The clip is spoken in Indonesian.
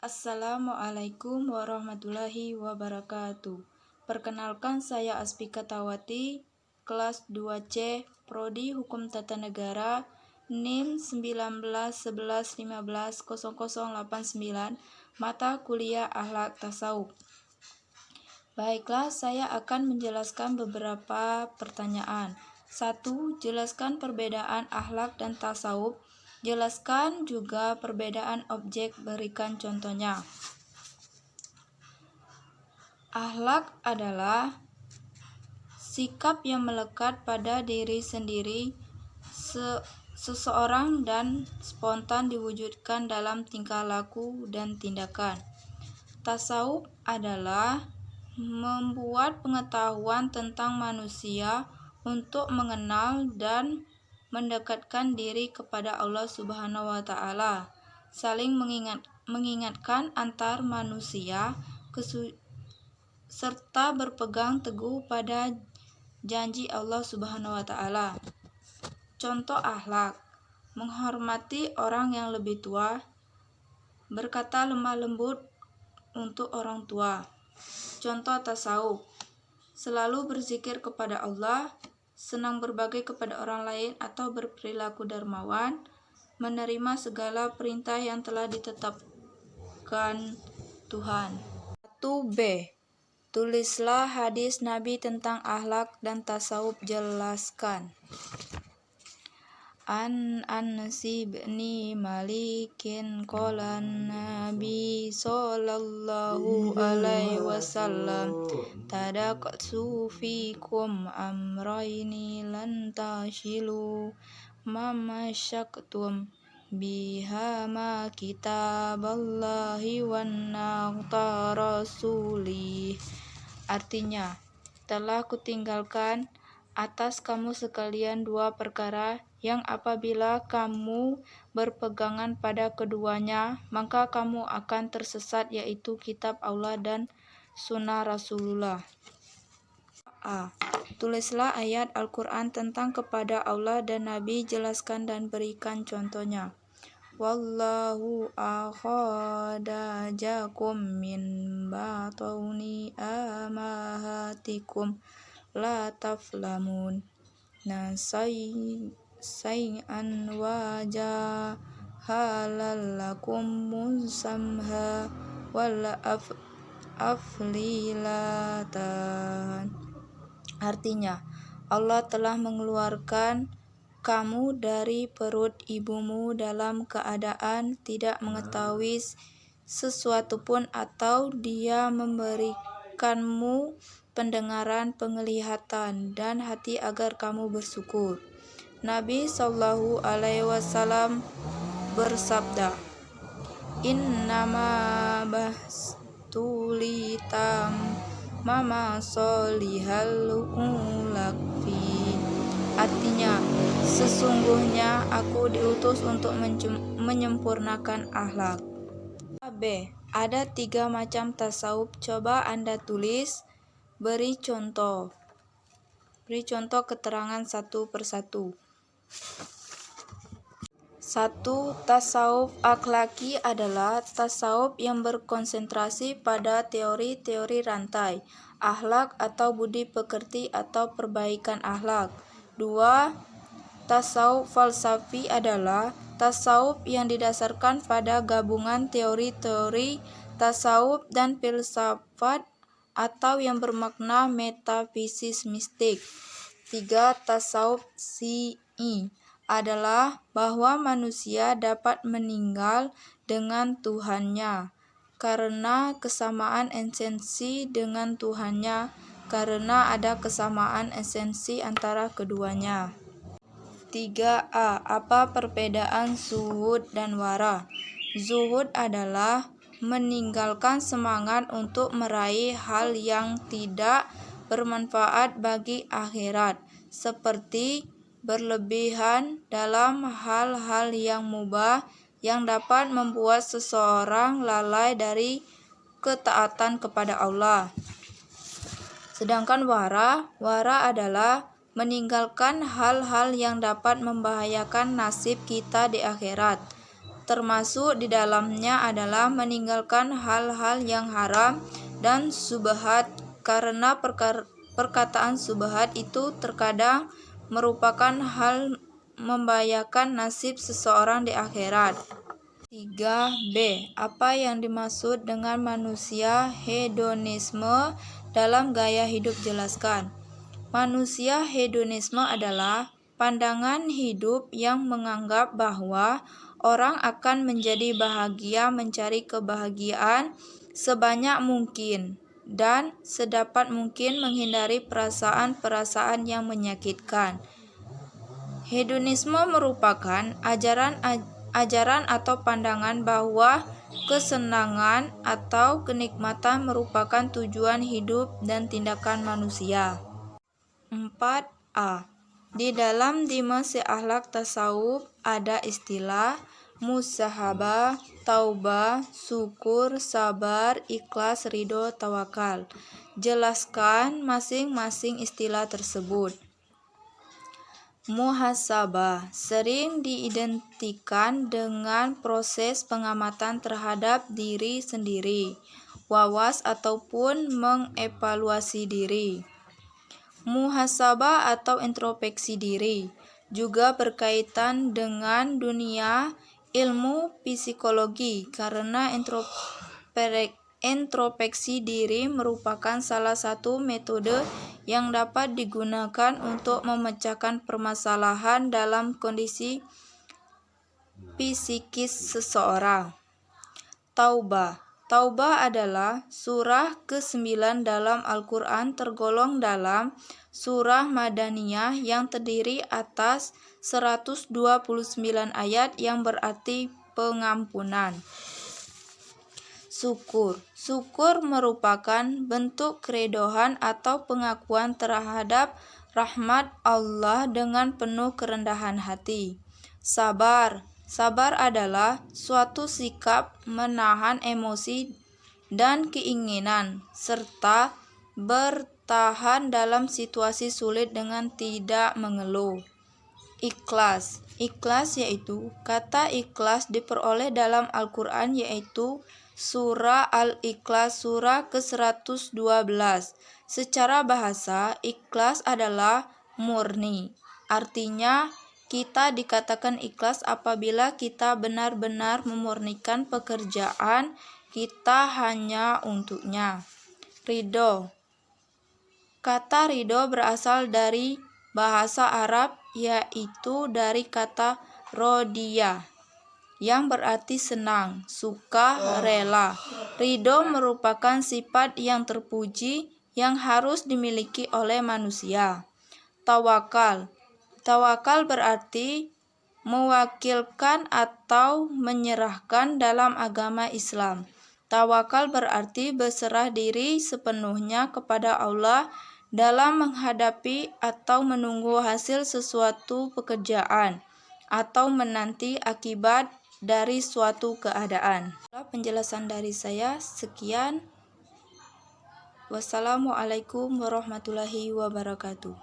Assalamualaikum warahmatullahi wabarakatuh. Perkenalkan, saya Aspika Tawati, kelas 2C, Prodi Hukum Tata Negara, NIM 1911150089, mata kuliah Akhlak Tasawuf. Baiklah, saya akan menjelaskan beberapa pertanyaan. 1. Jelaskan perbedaan akhlak dan tasawuf. Jelaskan juga perbedaan objek, berikan contohnya. Akhlak adalah sikap yang melekat pada diri sendiri seseorang dan spontan diwujudkan dalam tingkah laku dan tindakan. Tasawuf adalah membuat pengetahuan tentang manusia untuk mengenal dan mendekatkan diri kepada Allah Subhanahu wa Ta'ala, saling mengingatkan antar manusia, serta berpegang teguh pada janji Allah Subhanahu wa Ta'ala. Contoh akhlak: menghormati orang yang lebih tua, berkata lemah lembut untuk orang tua. Contoh tasawuf: selalu berzikir kepada Allah, senang berbagi kepada orang lain atau berperilaku dermawan, menerima segala perintah yang telah ditetapkan Tuhan. 1B. Tulislah hadis Nabi tentang akhlak dan tasawuf, jelaskan. An Anas bin Malikin qala Nabi sallallahu alaihi wasallam tadaqtu fikum amrayni lan tashilu mamasyaktum bihama kitaballahi wan naqta rasulih. Artinya, telah kutinggalkan atas kamu sekalian dua perkara yang apabila kamu berpegangan pada keduanya, maka kamu akan tersesat, yaitu kitab Allah dan sunnah Rasulullah. A. Tulislah ayat Al-Quran tentang kepada Allah dan Nabi, jelaskan dan berikan contohnya. Wallahu akhrajakum min batuni amahatikum la taflamun say'an wajahalalakum musamha wala aflilatan. Artinya, Allah telah mengeluarkan kamu dari perut ibumu dalam keadaan tidak mengetahui sesuatu pun, atau Dia memberikanmu pendengaran, penglihatan, dan hati agar kamu bersyukur. Nabi Shallallahu Alaihi Wasallam bersabda, Innama bastulitam mama solihal ulakfi. Artinya, sesungguhnya aku diutus untuk menyempurnakan akhlak. B. Ada 3 macam tasawuf. Coba Anda tulis, beri contoh. Beri contoh keterangan satu persatu. 1. Tasawuf akhlaki adalah tasawuf yang berkonsentrasi pada teori-teori rantai akhlak atau budi pekerti atau perbaikan akhlak. 2. Tasawuf falsafi adalah tasawuf yang didasarkan pada gabungan teori-teori tasawuf dan filsafat atau yang bermakna metafisis mistik. 3. Tasawuf syi'i adalah bahwa manusia dapat meninggal dengan Tuhannya karena kesamaan esensi dengan Tuhannya, karena ada kesamaan esensi antara keduanya. 3a. Apa perbedaan zuhud dan wara? Zuhud adalah meninggalkan semangat untuk meraih hal yang tidak bermanfaat bagi akhirat, seperti berlebihan dalam hal-hal yang mubah yang dapat membuat seseorang lalai dari ketaatan kepada Allah. Sedangkan wara adalah meninggalkan hal-hal yang dapat membahayakan nasib kita di akhirat. termasuk di dalamnya adalah meninggalkan hal-hal yang haram dan syubhat, karena perkataan syubhat itu terkadang merupakan hal membahayakan nasib seseorang di akhirat. 3b. Apa yang dimaksud dengan manusia hedonisme dalam gaya hidup? Jelaskan. Manusia hedonisme adalah pandangan hidup yang menganggap bahwa orang akan menjadi bahagia mencari kebahagiaan sebanyak mungkin dan sedapat mungkin menghindari perasaan-perasaan yang menyakitkan. Hedonisme merupakan ajaran atau pandangan bahwa kesenangan atau kenikmatan merupakan tujuan hidup dan tindakan manusia. 4a. Di dalam dimensi akhlak tasawuf ada istilah musahabah, taubah, syukur, sabar, ikhlas, ridho, tawakal. Jelaskan masing-masing istilah tersebut. Muhasabah sering diidentikan dengan proses pengamatan terhadap diri sendiri, wawas ataupun mengevaluasi diri. Muhasabah atau introspeksi diri juga berkaitan dengan dunia ilmu psikologi, karena introspeksi diri merupakan salah satu metode yang dapat digunakan untuk memecahkan permasalahan dalam kondisi psikis seseorang. Taubah. Taubah adalah surah ke-9 dalam Al-Quran, tergolong dalam surah Madaniyah yang terdiri atas 129 ayat yang berarti pengampunan. Syukur. Syukur merupakan bentuk keredohan atau pengakuan terhadap rahmat Allah dengan penuh kerendahan hati. Sabar. Sabar adalah suatu sikap menahan emosi dan keinginan, serta bertahan dalam situasi sulit dengan tidak mengeluh. Ikhlas. Ikhlas yaitu kata ikhlas diperoleh dalam Al-Quran, yaitu surah Al-Ikhlas surah ke-112. Secara bahasa, ikhlas adalah murni. Artinya, kita dikatakan ikhlas apabila kita benar-benar memurnikan pekerjaan kita hanya untuknya. Ridho. Kata ridho berasal dari bahasa Arab, yaitu dari kata rodiyah yang berarti senang, suka, rela. Ridho merupakan sifat yang terpuji yang harus dimiliki oleh manusia. Tawakal. Tawakal berarti mewakilkan atau menyerahkan dalam agama Islam. Tawakal berarti berserah diri sepenuhnya kepada Allah dalam menghadapi atau menunggu hasil sesuatu pekerjaan atau menanti akibat dari suatu keadaan. Penjelasan dari saya sekian. Wassalamualaikum warahmatullahi wabarakatuh.